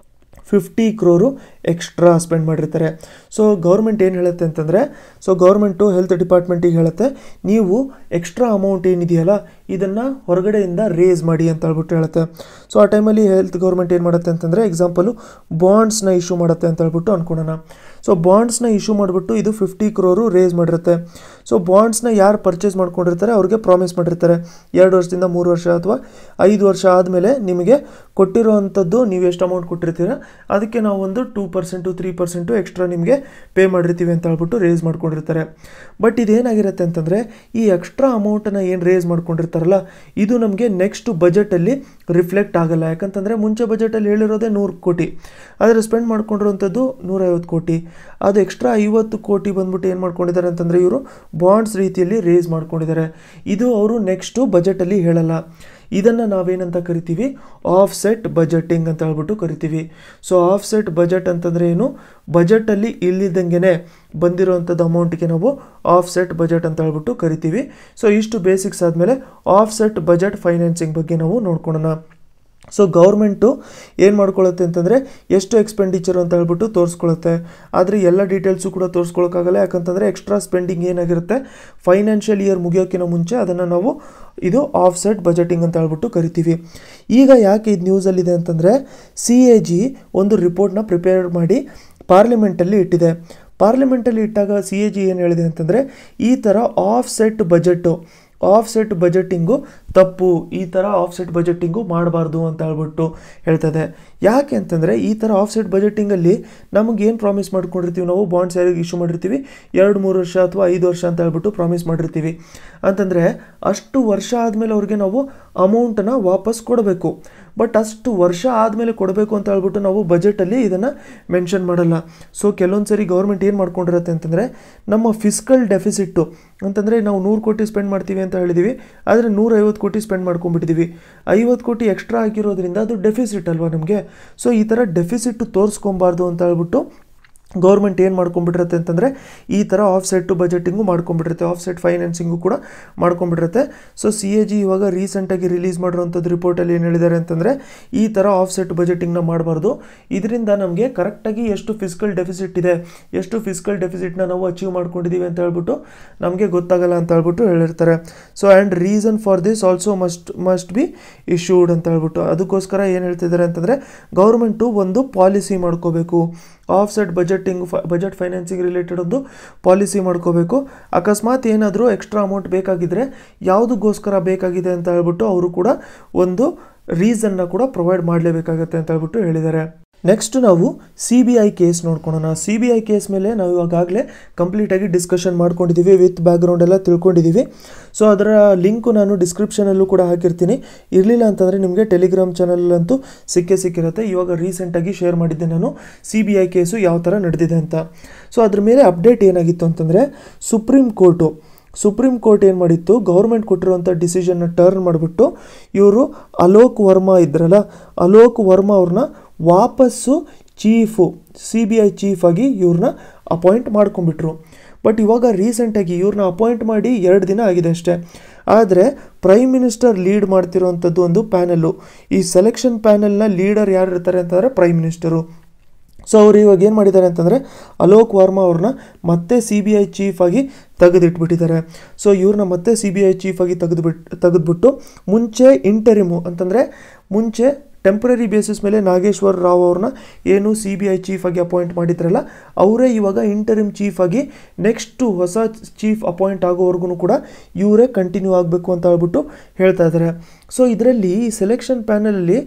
50 crore ಎಕ್ಸ್ಟ್ರಾ ಸ್ಪೆಂಡ್ ಮಾಡಿರ್ತಾರೆ. ಸೊ ಗೌರ್ಮೆಂಟ್ ಏನು ಹೇಳುತ್ತೆ ಅಂತಂದರೆ, ಸೊ ಗೌರ್ಮೆಂಟು ಹೆಲ್ತ್ ಡಿಪಾರ್ಟ್ಮೆಂಟಿಗೆ ಹೇಳುತ್ತೆ, ನೀವು ಎಕ್ಸ್ಟ್ರಾ ಅಮೌಂಟ್ ಏನಿದೆಯಲ್ಲ ಇದನ್ನು ಹೊರಗಡೆಯಿಂದ ರೇಸ್ ಮಾಡಿ ಅಂತ ಹೇಳ್ಬಿಟ್ಟು ಹೇಳುತ್ತೆ. ಸೊ ಆ ಟೈಮಲ್ಲಿ ಹೆಲ್ತ್ ಗೌರ್ಮೆಂಟ್ ಏನು ಮಾಡುತ್ತೆ ಅಂತಂದರೆ ಎಕ್ಸಾಂಪಲು ಬಾಂಡ್ಸ್ನ ಇಶ್ಯೂ ಮಾಡುತ್ತೆ ಅಂತ ಹೇಳ್ಬಿಟ್ಟು ಅಂದ್ಕೊಳ್ಳೋಣ. ಸೊ ಬಾಂಡ್ಸ್ನ ಇಶ್ಯೂ ಮಾಡಿಬಿಟ್ಟು ಇದು 50 crore ರೇಸ್ ಮಾಡಿರುತ್ತೆ. ಸೊ ಬಾಂಡ್ಸ್ನ ಯಾರು ಪರ್ಚೇಸ್ ಮಾಡ್ಕೊಂಡಿರ್ತಾರೆ ಅವ್ರಿಗೆ ಪ್ರಾಮಿಸ್ ಮಾಡಿರ್ತಾರೆ 2 ವರ್ಷದಿಂದ 3 ವರ್ಷ ಅಥವಾ 5 ವರ್ಷ ಆದಮೇಲೆ ನಿಮಗೆ ಕೊಟ್ಟಿರೋ ಅಂಥದ್ದು ನೀವು ಎಷ್ಟು ಅಮೌಂಟ್ ಕೊಟ್ಟಿರ್ತೀರ ಅದಕ್ಕೆ ನಾವು ಒಂದು 2% 3% ಎಕ್ಸ್ಟ್ರಾ ನಿಮಗೆ ಪೇ ಮಾಡಿರ್ತೀವಿ ಅಂತ ಹೇಳ್ಬಿಟ್ಟು ರೇಸ್ ಮಾಡ್ಕೊಂಡಿರ್ತಾರೆ. ಬಟ್ ಇದೇನಾಗಿರುತ್ತೆ ಅಂತಂದರೆ ಈ ಎಕ್ಸ್ಟ್ರಾ ಅಮೌಂಟನ್ನು ಏನು ರೇಸ್ ಮಾಡ್ಕೊಂಡಿರ್ತಾರಲ್ಲ ಇದು ನಮಗೆ ನೆಕ್ಸ್ಟ್ ಬಜೆಟಲ್ಲಿ ರಿಫ್ಲೆಕ್ಟ್ ಆಗಲ್ಲ. ಯಾಕಂತಂದರೆ ಮುಂಚೆ ಬಜೆಟಲ್ಲಿ ಹೇಳಿರೋದೇ 100 ಕೋಟಿ, ಆದರೆ ಸ್ಪೆಂಡ್ ಮಾಡ್ಕೊಂಡಿರೋಂಥದ್ದು 150 ಕೋಟಿ. ಅದು ಎಕ್ಸ್ಟ್ರಾ 50 ಕೋಟಿ ಬಂದ್ಬಿಟ್ಟು ಏನು ಮಾಡ್ಕೊಂಡಿದ್ದಾರೆ ಅಂತಂದರೆ ಇವರು ಬಾಂಡ್ಸ್ ರೀತಿಯಲ್ಲಿ ರೇಸ್ ಮಾಡ್ಕೊಂಡಿದ್ದಾರೆ. ಇದು ಅವರು ನೆಕ್ಸ್ಟು ಬಜೆಟಲ್ಲಿ ಹೇಳಲ್ಲ. ಇದನ್ನು ನಾವೇನಂತ ಕರಿತೀವಿ, ಆಫ್ಸೆಟ್ ಬಜೆಟಿಂಗ್ ಅಂತ ಹೇಳ್ಬಿಟ್ಟು ಕರಿತೀವಿ. ಸೊ ಆಫ್ಸೆಟ್ ಬಜೆಟ್ ಅಂತಂದರೆ ಏನು, ಬಜೆಟಲ್ಲಿ ಇಲ್ಲಿದ್ದಂಗೆ ಬಂದಿರೋವಂಥದ್ದು ಅಮೌಂಟಿಗೆ ನಾವು ಆಫ್ಸೆಟ್ ಬಜೆಟ್ ಅಂತ ಹೇಳ್ಬಿಟ್ಟು ಕರಿತೀವಿ. ಸೊ ಇಷ್ಟು ಬೇಸಿಕ್ಸ್ ಆದಮೇಲೆ ಆಫ್ಸೆಟ್ ಬಜೆಟ್ ಫೈನಾನ್ಸಿಂಗ್ ಬಗ್ಗೆ ನಾವು ನೋಡ್ಕೊಳ್ಳೋಣ. ಸೊ ಗೌರ್ಮೆಂಟು ಏನು ಮಾಡ್ಕೊಳ್ಳುತ್ತೆ ಅಂತಂದರೆ ಎಷ್ಟು ಎಕ್ಸ್ಪೆಂಡಿಚರ್ ಅಂತ ಹೇಳ್ಬಿಟ್ಟು ತೋರಿಸ್ಕೊಳ್ಳುತ್ತೆ. ಆದರೆ ಎಲ್ಲ ಡೀಟೇಲ್ಸು ಕೂಡ ತೋರಿಸ್ಕೊಳ್ಳೋಕ್ಕಾಗಲ್ಲ. ಯಾಕಂತಂದರೆ ಎಕ್ಸ್ಟ್ರಾ ಸ್ಪೆಂಡಿಂಗ್ ಏನಾಗಿರುತ್ತೆ ಫೈನಾನ್ಷಿಯಲ್ ಇಯರ್ ಮುಗಿಯೋಕ್ಕಿಂತ ಮುಂಚೆ ಅದನ್ನು ನಾವು ಇದು ಆಫ್ಸೆಟ್ ಬಜೆಟಿಂಗ್ ಅಂತ ಹೇಳ್ಬಿಟ್ಟು ಕರಿತೀವಿ. ಈಗ ಯಾಕೆ ಇದು ನ್ಯೂಸಲ್ಲಿದೆ ಅಂತಂದರೆ CAG ಒಂದು ರಿಪೋರ್ಟ್ನ ಪ್ರಿಪೇರ್ ಮಾಡಿ ಪಾರ್ಲಿಮೆಂಟಲ್ಲಿ ಇಟ್ಟಿದೆ. ಪಾರ್ಲಿಮೆಂಟಲ್ಲಿ ಇಟ್ಟಾಗ CAG ಏನು ಹೇಳಿದೆ ಅಂತಂದರೆ ಈ ಥರ ಆಫ್ಸೆಟ್ ಬಜೆಟಿಂಗು ತಪ್ಪು, ಈ ಥರ ಆಫ್ಸೆಟ್ ಬಜೆಟಿಂಗು ಮಾಡಬಾರ್ದು ಅಂತ ಹೇಳ್ಬಿಟ್ಟು ಹೇಳ್ತದೆ. ಯಾಕೆ ಅಂತಂದರೆ ಈ ಥರ ಆಫ್ಸೆಟ್ ಬಜೆಟಿಂಗಲ್ಲಿ ನಮಗೇನು ಪ್ರಾಮಿಸ್ ಮಾಡ್ಕೊಂಡಿರ್ತೀವಿ, ನಾವು ಬಾಂಡ್ಸ್ ಯಾರಿಗೆ ಇಶ್ಯೂ ಮಾಡಿರ್ತೀವಿ 2-3 ವರ್ಷ ಅಥವಾ 5 ವರ್ಷ ಅಂತ ಹೇಳ್ಬಿಟ್ಟು ಪ್ರಾಮಿಸ್ ಮಾಡಿರ್ತೀವಿ. ಅಂತಂದರೆ ಅಷ್ಟು ವರ್ಷ ಆದಮೇಲೆ ಅವ್ರಿಗೆ ನಾವು ಅಮೌಂಟನ್ನು ವಾಪಸ್ ಕೊಡಬೇಕು. ಬಟ್ ಅಷ್ಟು ವರ್ಷ ಆದಮೇಲೆ ಕೊಡಬೇಕು ಅಂತ ಹೇಳ್ಬಿಟ್ಟು ನಾವು ಬಜೆಟಲ್ಲಿ ಇದನ್ನು ಮೆನ್ಷನ್ ಮಾಡಲ್ಲ. ಸೊ ಕೆಲವೊಂದು ಸರಿ ಗೌರ್ಮೆಂಟ್ ಏನು ಮಾಡ್ಕೊಂಡಿರುತ್ತೆ ಅಂತಂದರೆ ನಮ್ಮ ಫಿಸ್ಕಲ್ ಡೆಫಿಸಿಟ್ಟು ಅಂತಂದರೆ ನಾವು 100 ಕೋಟಿ ಸ್ಪೆಂಡ್ ಮಾಡ್ತೀವಿ ಅಂತ ಹೇಳಿದ್ದೀವಿ, ಆದರೆ 150 ಕೋಟಿ ಸ್ಪೆಂಡ್ ಮಾಡ್ಕೊಂಡ್ಬಿಟ್ಟಿದ್ದೀವಿ. 50 ಕೋಟಿ ಎಕ್ಸ್ಟ್ರಾ ಆಗಿರೋದ್ರಿಂದ ಅದು ಡೆಫಿಸಿಟ್ ಅಲ್ವಾ ನಮಗೆ. ಸೊ ಈ ಥರ ಡೆಫಿಸಿಟ್ಟು ತೋರಿಸ್ಕೊಬಾರ್ದು ಅಂತ ಹೇಳ್ಬಿಟ್ಟು ಗೌರ್ಮೆಂಟ್ ಏನು ಮಾಡ್ಕೊಂಡ್ಬಿಟ್ಟಿರುತ್ತೆ ಅಂತಂದರೆ ಈ ಥರ ಆಫ್ಸೆಟ್ ಬಜೆಟಿಂಗು ಮಾಡ್ಕೊಂಡ್ಬಿಟ್ಟಿರುತ್ತೆ, ಆಫ್ಸೆಟ್ ಫೈನಾನ್ಸಿಂಗು ಕೂಡ ಮಾಡ್ಕೊಂಡ್ಬಿಟ್ಟಿರುತ್ತೆ. ಸೊ CAG ಇವಾಗ ರೀಸೆಂಟಾಗಿ ರಿಲೀಸ್ ಮಾಡಿರೋಂಥದ್ದು ರಿಪೋರ್ಟಲ್ಲಿ ಏನು ಹೇಳಿದ್ದಾರೆ ಅಂತಂದರೆ ಈ ಥರ ಆಫ್ಸೆಟ್ ಬಜೆಟಿಂಗ್ನ ಮಾಡಬಾರ್ದು, ಇದರಿಂದ ನಮಗೆ ಕರೆಕ್ಟಾಗಿ ಎಷ್ಟು ಫಿಸ್ಕಲ್ ಡೆಫಿಸಿಟ್ ಇದೆ, ಎಷ್ಟು ಫಿಸ್ಕಲ್ ಡೆಫಿಸಿಟ್ನ ನಾವು ಅಚೀವ್ ಮಾಡ್ಕೊಂಡಿದ್ದೀವಿ ಅಂತ ಹೇಳ್ಬಿಟ್ಟು ನಮಗೆ ಗೊತ್ತಾಗಲ್ಲ ಅಂತ ಹೇಳ್ಬಿಟ್ಟು ಹೇಳಿರ್ತಾರೆ. So and reason for this also must be issued ಅಂತ ಹೇಳ್ಬಿಟ್ಟು ಅದಕ್ಕೋಸ್ಕರ ಏನು ಹೇಳ್ತಿದ್ದಾರೆ ಅಂತಂದರೆ ಗೌರ್ಮೆಂಟು ಒಂದು ಪಾಲಿಸಿ ಮಾಡ್ಕೋಬೇಕು, ಆಫ್ಸೆಟ್ ಬಜೆಟ್ ಫೈನಾನ್ಸಿಂಗ್ ರಿಲೇಟೆಡ್ ಒಂದು ಪಾಲಿಸಿ ಮಾಡ್ಕೋಬೇಕು. ಅಕಸ್ಮಾತ್ ಏನಾದರೂ ಎಕ್ಸ್ಟ್ರಾ ಅಮೌಂಟ್ ಬೇಕಾಗಿದ್ದರೆ ಯಾವುದಕ್ಕೋಸ್ಕರ ಬೇಕಾಗಿದೆ ಅಂತ ಹೇಳ್ಬಿಟ್ಟು ಅವರು ಕೂಡ ಒಂದು ರೀಸನ್ನ ಕೂಡ ಪ್ರೊವೈಡ್ ಮಾಡಲೇಬೇಕಾಗತ್ತೆ ಅಂತ ಹೇಳ್ಬಿಟ್ಟು ಹೇಳಿದ್ದಾರೆ. ನೆಕ್ಸ್ಟ್ ನಾವು CBI ಕೇಸ್ ನೋಡ್ಕೊಳ್ಳೋಣ. CBI ಕೇಸ್ ಮೇಲೆ ನಾವು ಇವಾಗಲೇ ಕಂಪ್ಲೀಟಾಗಿ ಡಿಸ್ಕಷನ್ ಮಾಡ್ಕೊಂಡಿದ್ದೀವಿ, ವಿತ್ ಬ್ಯಾಕ್ಗ್ರೌಂಡ್ ಎಲ್ಲ ತಿಳ್ಕೊಂಡಿದ್ದೀವಿ. ಸೊ ಅದರ ಲಿಂಕು ನಾನು ಡಿಸ್ಕ್ರಿಪ್ಷನಲ್ಲೂ ಕೂಡ ಹಾಕಿರ್ತೀನಿ. ಇರಲಿಲ್ಲ ಅಂತಂದರೆ ನಿಮಗೆ ಟೆಲಿಗ್ರಾಮ್ ಚಾನಲಲ್ಲಂತೂ ಸಿಕ್ಕಿರುತ್ತೆ. ಇವಾಗ ರೀಸೆಂಟಾಗಿ ಶೇರ್ ಮಾಡಿದ್ದೆ ನಾನು CBI ಕೇಸು ಯಾವ ಥರ ನಡೆದಿದೆ ಅಂತ. ಸೊ ಅದ್ರ ಮೇಲೆ ಅಪ್ಡೇಟ್ ಏನಾಗಿತ್ತು ಅಂತಂದರೆ ಸುಪ್ರೀಂ ಕೋರ್ಟ್ ಏನು ಮಾಡಿತ್ತು, ಗೌರ್ಮೆಂಟ್ ಕೊಟ್ಟಿರುವಂಥ ಡಿಸಿಷನ್ನ ಟರ್ನ್ ಮಾಡಿಬಿಟ್ಟು ಇವರು ಅಲೋಕ್ ವರ್ಮಾ ಇದ್ರಲ್ಲ, ಅಲೋಕ್ ವರ್ಮಾ ಅವ್ರನ್ನ ವಾಪಸ್ಸು CBI ಚೀಫ್ ಆಗಿ ಇವ್ರನ್ನ ಅಪಾಯಿಂಟ್ ಮಾಡ್ಕೊಂಡ್ಬಿಟ್ರು. ಬಟ್ ಇವಾಗ ರೀಸೆಂಟಾಗಿ ಇವ್ರನ್ನ ಅಪಾಯಿಂಟ್ ಮಾಡಿ 2 ದಿನ ಆಗಿದೆ ಅಷ್ಟೇ. ಆದರೆ ಪ್ರೈಮ್ ಮಿನಿಸ್ಟರ್ ಲೀಡ್ ಮಾಡ್ತಿರೋವಂಥದ್ದು ಒಂದು ಪ್ಯಾನಲ್ಲು. ಈ ಸೆಲೆಕ್ಷನ್ ಪ್ಯಾನಲ್ನ ಲೀಡರ್ ಯಾರು ಇರ್ತಾರೆ ಅಂತಂದರೆ ಪ್ರೈಮ್ ಮಿನಿಸ್ಟರು. ಸೊ ಅವರು ಇವಾಗ ಏನು ಮಾಡಿದ್ದಾರೆ ಅಂತಂದರೆ ಅಲೋಕ್ ವರ್ಮಾ ಅವ್ರನ್ನ ಮತ್ತೆ CBI ಚೀಫ್ ಆಗಿ ತೆಗೆದಿಟ್ಬಿಟ್ಟಿದ್ದಾರೆ. ಸೊ ಇವ್ರನ್ನ ಮತ್ತೆ CBI ಚೀಫ್ ಆಗಿ ತೆಗೆದ್ಬಿಟ್ಟು ಮುಂಚೆ ಇಂಟರಿಮು ಅಂತಂದರೆ ಮುಂಚೆ ಟೆಂಪ್ರರಿ ಬೇಸಿಸ್ ಮೇಲೆ ನಾಗೇಶ್ವರ್ ರಾವ್ ಅವ್ರನ್ನ ಏನು CBI ಚೀಫ್ ಆಗಿ ಅಪಾಯಿಂಟ್ ಮಾಡಿದ್ರಲ್ಲ ಅವರೇ ಇವಾಗ ಇಂಟರಿಮ್ ಚೀಫ್ ಆಗಿ ನೆಕ್ಸ್ಟು ಹೊಸ ಚೀಫ್ ಅಪಾಯಿಂಟ್ ಆಗೋವರೆಗೂ ಕೂಡ ಇವರೇ ಕಂಟಿನ್ಯೂ ಆಗಬೇಕು ಅಂತ ಹೇಳ್ಬಿಟ್ಟು ಹೇಳ್ತಾ ಇದ್ದಾರೆ. ಸೊ ಇದರಲ್ಲಿ ಈ ಸೆಲೆಕ್ಷನ್ ಪ್ಯಾನಲಲ್ಲಿ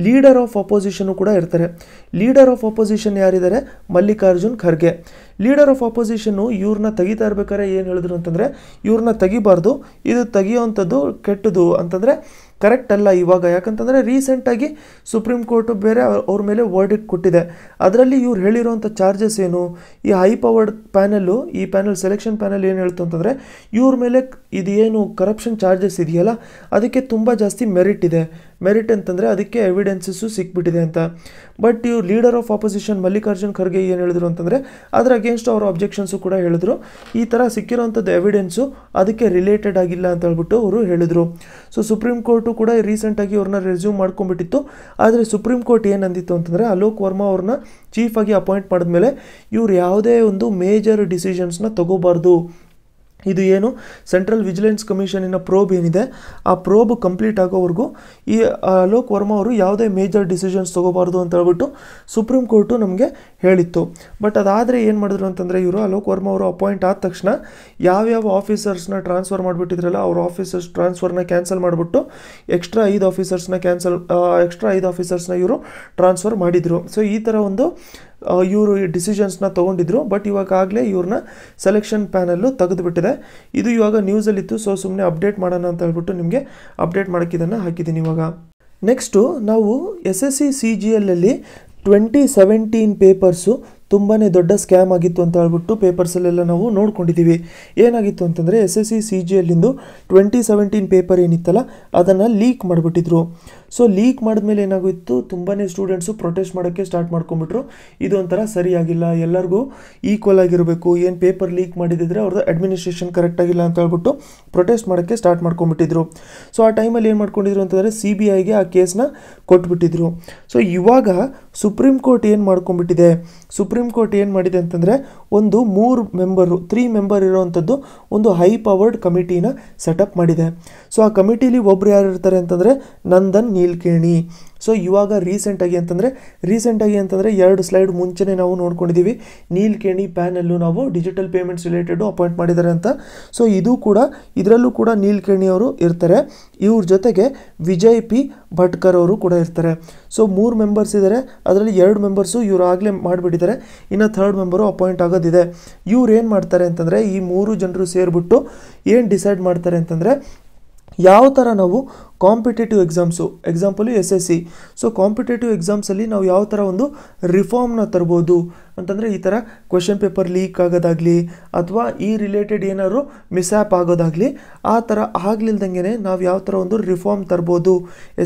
ಲೀಡರ್ ಆಫ್ ಅಪೋಸಿಷನ್ನು ಕೂಡ ಇರ್ತಾರೆ. ಲೀಡರ್ ಆಫ್ ಅಪೋಸಿಷನ್ ಯಾರಿದ್ದಾರೆ? Mallikarjun Kharge. Leader of opposition ಇವ್ರನ್ನ ತೆಗಿತಾ ಇರ್ಬೇಕಾದ್ರೆ ಏನು ಹೇಳಿದ್ರು ಅಂತಂದರೆ ಇವ್ರನ್ನ ತೆಗಿಬಾರ್ದು, ಇದು ತೆಗಿಯೋವಂಥದ್ದು ಕೆಟ್ಟದು ಅಂತಂದರೆ ಕರೆಕ್ಟ್ ಅಲ್ಲ ಇವಾಗ. ಯಾಕಂತಂದರೆ ರೀಸೆಂಟಾಗಿ ಸುಪ್ರೀಂ ಕೋರ್ಟು ಬೇರೆ ಅವ್ರ ಮೇಲೆ ವರ್ಡಿಕ್ಟ್ ಕೊಟ್ಟಿದೆ. ಅದರಲ್ಲಿ ಇವ್ರು ಹೇಳಿರೋವಂಥ ಚಾರ್ಜಸ್ ಏನು, ಈ ಹೈ ಪವರ್ಡ್ ಪ್ಯಾನಲ್ಲು, ಈ ಪ್ಯಾನಲ್ ಸೆಲೆಕ್ಷನ್ ಪ್ಯಾನಲ್ ಏನು ಹೇಳ್ತು ಅಂತಂದರೆ ಇವ್ರ ಮೇಲೆ ಇದೇನು ಕರಪ್ಷನ್ ಚಾರ್ಜಸ್ ಇದೆಯಲ್ಲ ಅದಕ್ಕೆ ತುಂಬ ಜಾಸ್ತಿ ಮೆರಿಟ್ ಇದೆ. ಮೆರಿಟ್ ಅಂತಂದರೆ ಅದಕ್ಕೆ ಎವಿಡೆನ್ಸಸ್ಸು ಸಿಕ್ಬಿಟ್ಟಿದೆ ಅಂತ. ಬಟ್ ಇವ್ರು leader of opposition Mallikarjun Kharge ಏನು ಹೇಳಿದ್ರು ಅಂತಂದರೆ ಅದರ ಅಗೇನ್ಸ್ಟ್ ಅವರ ಅಬ್ಜೆಕ್ಷನ್ಸು ಕೂಡ ಹೇಳಿದ್ರು. ಈ ಥರ ಸಿಕ್ಕಿರೋವಂಥದ್ದು ಎವಿಡೆನ್ಸು ಅದಕ್ಕೆ ರಿಲೇಟೆಡ್ ಆಗಿಲ್ಲ ಅಂತ ಹೇಳ್ಬಿಟ್ಟು ಅವರು ಹೇಳಿದರು. ಸೊ ಸುಪ್ರೀಂ ಕೋರ್ಟು ಕೂಡ ರೀಸೆಂಟಾಗಿ ಅವ್ರನ್ನ ರೆಸ್ಯೂಮ್ ಮಾಡ್ಕೊಂಡ್ಬಿಟ್ಟಿತ್ತು. ಆದರೆ ಸುಪ್ರೀಂ ಕೋರ್ಟ್ ಏನಂದಿತ್ತು ಅಂತಂದರೆ ಅಲೋಕ್ ವರ್ಮಾ ಅವ್ರನ್ನ ಚೀಫ್ ಆಗಿ ಅಪಾಯಿಂಟ್ ಮಾಡಿದ್ಮೇಲೆ ಇವ್ರು ಯಾವುದೇ ಒಂದು ಮೇಜರ್ ಡಿಸಿಷನ್ಸ್ನ ತಗೋಬಾರ್ದು. ಇದು ಏನು ಸೆಂಟ್ರಲ್ ವಿಜಿಲೆನ್ಸ್ ಕಮಿಷನಿನ ಪ್ರೋಬ್ ಏನಿದೆ ಆ ಪ್ರೋಬ್ ಕಂಪ್ಲೀಟ್ ಆಗೋವರೆಗೂ ಈ ಅಲೋಕ್ ವರ್ಮಾ ಅವರು ಯಾವುದೇ ಮೇಜರ್ ಡಿಸಿಷನ್ಸ್ ತೊಗೋಬಾರ್ದು ಅಂತ ಹೇಳ್ಬಿಟ್ಟು ಸುಪ್ರೀಂ ಕೋರ್ಟು ನಮಗೆ ಹೇಳಿತ್ತು. ಬಟ್ ಅದಾದರೆ ಏನು ಮಾಡಿದ್ರು ಅಂತಂದರೆ ಇವರು ಅಲೋಕ್ ವರ್ಮಾ ಅವರು ಅಪಾಯಿಂಟ್ ಆದ ತಕ್ಷಣ ಯಾವ್ಯಾವ ಆಫೀಸರ್ಸ್ನ ಟ್ರಾನ್ಸ್ಫರ್ ಮಾಡಿಬಿಟ್ಟಿದ್ರಲ್ಲ ಅವ್ರ ಆಫೀಸರ್ಸ್ ಟ್ರಾನ್ಸ್ಫರ್ನ ಕ್ಯಾನ್ಸಲ್ ಮಾಡಿಬಿಟ್ಟು ಎಕ್ಸ್ಟ್ರಾ 5 ಆಫೀಸರ್ಸ್ನ ಇವರು ಟ್ರಾನ್ಸ್ಫರ್ ಮಾಡಿದರು. ಸೊ ಈ ಥರ ಒಂದು ಇವರು ಡಿಸಿಷನ್ಸ್ನ ತೊಗೊಂಡಿದ್ರು. ಬಟ್ ಇವಾಗಲೇ ಇವ್ರನ್ನ ಸೆಲೆಕ್ಷನ್ ಪ್ಯಾನಲ್ಲು ತೆಗೆದುಬಿಟ್ಟಿದೆ. ಇದು ಇವಾಗ ನ್ಯೂಸಲ್ಲಿತ್ತು. ಸೊ ಸುಮ್ಮನೆ ಅಪ್ಡೇಟ್ ಮಾಡೋಣ ಅಂತ ಹೇಳ್ಬಿಟ್ಟು ನಿಮಗೆ ಅಪ್ಡೇಟ್ ಮಾಡೋಕ್ಕೆ ಇದನ್ನು ಹಾಕಿದ್ದೀನಿ ಇವಾಗ. ನೆಕ್ಸ್ಟು ನಾವು SSC CGLಲ್ಲಿ 2017 ಪೇಪರ್ಸು ತುಂಬಾ ದೊಡ್ಡ ಸ್ಕ್ಯಾಮ್ ಆಗಿತ್ತು ಅಂತ ಹೇಳ್ಬಿಟ್ಟು ಪೇಪರ್ಸಲ್ಲೆಲ್ಲ ನಾವು ನೋಡ್ಕೊಂಡಿದ್ದೀವಿ. ಏನಾಗಿತ್ತು ಅಂತಂದರೆ SSC CGLinದು 2017 ಪೇಪರ್ ಏನಿತ್ತಲ್ಲ ಅದನ್ನು ಲೀಕ್ ಮಾಡಿಬಿಟ್ಟಿದ್ರು. ಸೊ ಲೀಕ್ ಮಾಡಿದ್ಮೇಲೆ ಏನಾಗಿತ್ತು, ತುಂಬಾ ಸ್ಟೂಡೆಂಟ್ಸು ಪ್ರೊಟೆಸ್ಟ್ ಮಾಡೋಕ್ಕೆ ಸ್ಟಾರ್ಟ್ ಮಾಡ್ಕೊಂಬಿಟ್ರು. ಇದು ಒಂಥರ ಸರಿಯಾಗಿಲ್ಲ, ಎಲ್ಲರಿಗೂ ಈಕ್ವಲ್ ಆಗಿರಬೇಕು, ಏನು ಪೇಪರ್ ಲೀಕ್ ಮಾಡಿದಿದ್ರೆ ಅವ್ರದ್ದು ಅಡ್ಮಿನಿಸ್ಟ್ರೇಷನ್ ಕರೆಕ್ಟಾಗಿಲ್ಲ ಅಂತ ಹೇಳ್ಬಿಟ್ಟು ಪ್ರೊಟೆಸ್ಟ್ ಮಾಡೋಕ್ಕೆ ಸ್ಟಾರ್ಟ್ ಮಾಡ್ಕೊಂಬಿಟ್ಟಿದ್ರು. ಸೊ ಆ ಟೈಮಲ್ಲಿ ಏನು ಮಾಡ್ಕೊಂಡಿದ್ರು ಅಂತಂದರೆ CBIಗೆ ಆ ಕೇಸ್ನ ಕೊಟ್ಬಿಟ್ಟಿದ್ರು. ಸೊ ಇವಾಗ ಸುಪ್ರೀಂ ಕೋರ್ಟ್ ಏನು ಮಾಡ್ಕೊಂಬಿಟ್ಟಿದೆ, ಸುಪ್ರೀಂ ಕೋರ್ಟ್ ಏನು ಮಾಡಿದೆ ಅಂತಂದರೆ ಒಂದು 3 ಮೆಂಬರ್ ಇರೋವಂಥದ್ದು ಒಂದು ಹೈ ಪವರ್ಡ್ ಕಮಿಟಿನ ಸೆಟಪ್ ಮಾಡಿದೆ. ಸೊ ಆ ಕಮಿಟಿಲಿ ಒಬ್ರು ಯಾರು ಇರ್ತಾರೆ ಅಂತಂದರೆ ನಂದನ್ ನೀಲ್ಕೇಣಿ. ಸೊ ಇವಾಗ ರೀಸೆಂಟಾಗಿ ಅಂತಂದರೆ 2 ಸ್ಲೈಡ್ ಮುಂಚೆನೇ ನಾವು ನೋಡ್ಕೊಂಡಿದ್ದೀವಿ ನೀಲ್ಕೇಣಿ ಪ್ಯಾನಲ್ಲು ನಾವು ಡಿಜಿಟಲ್ ಪೇಮೆಂಟ್ಸ್ ರಿಲೇಟೆಡು ಅಪಾಯಿಂಟ್ ಮಾಡಿದ್ದಾರೆ ಅಂತ. ಸೊ ಇದರಲ್ಲೂ ಕೂಡ ನೀಲ್ಕೇಣಿ ಅವರು ಇರ್ತಾರೆ. ಇವ್ರ ಜೊತೆಗೆ ವಿಜಯ್ P ಭಟ್ಕರ್ ಅವರು ಕೂಡ ಇರ್ತಾರೆ. ಸೊ 3 ಮೆಂಬರ್ಸ್ ಇದ್ದಾರೆ. ಅದರಲ್ಲಿ 2 ಮೆಂಬರ್ಸು ಇವರು ಆಗಲೇ ಮಾಡಿಬಿಟ್ಟಿದ್ದಾರೆ, ಇನ್ನು 3rd ಮೆಂಬರು ಅಪಾಯಿಂಟ್ ಆಗೋದಿದೆ. ಇವ್ರು ಏನು ಮಾಡ್ತಾರೆ ಅಂತಂದರೆ ಈ 3 ಜನರು ಸೇರಿಬಿಟ್ಟು ಏನು ಡಿಸೈಡ್ ಮಾಡ್ತಾರೆ ಅಂತಂದರೆ ಯಾವ ಥರ ನಾವು competitive exams, example SSC. So competitive ಎಕ್ಸಾಮ್ಸಲ್ಲಿ ನಾವು ಯಾವ ಥರ ಒಂದು ರಿಫಾರ್ಮ್ನ ತರ್ಬೋದು ಅಂತಂದರೆ ಈ ಥರ ಕ್ವೆಶನ್ ಪೇಪರ್ ಲೀಕ್ ಆಗೋದಾಗಲಿ ಅಥವಾ ಈ ರಿಲೇಟೆಡ್ ಏನಾದ್ರು ಮಿಸ್ಆ್ಯಪ್ ಆಗೋದಾಗಲಿ ಆ ಥರ ಆಗಲಿಲ್ದಂಗೆ ನಾವು ಯಾವ ಥರ ಒಂದು ರಿಫಾರ್ಮ್ ತರ್ಬೋದು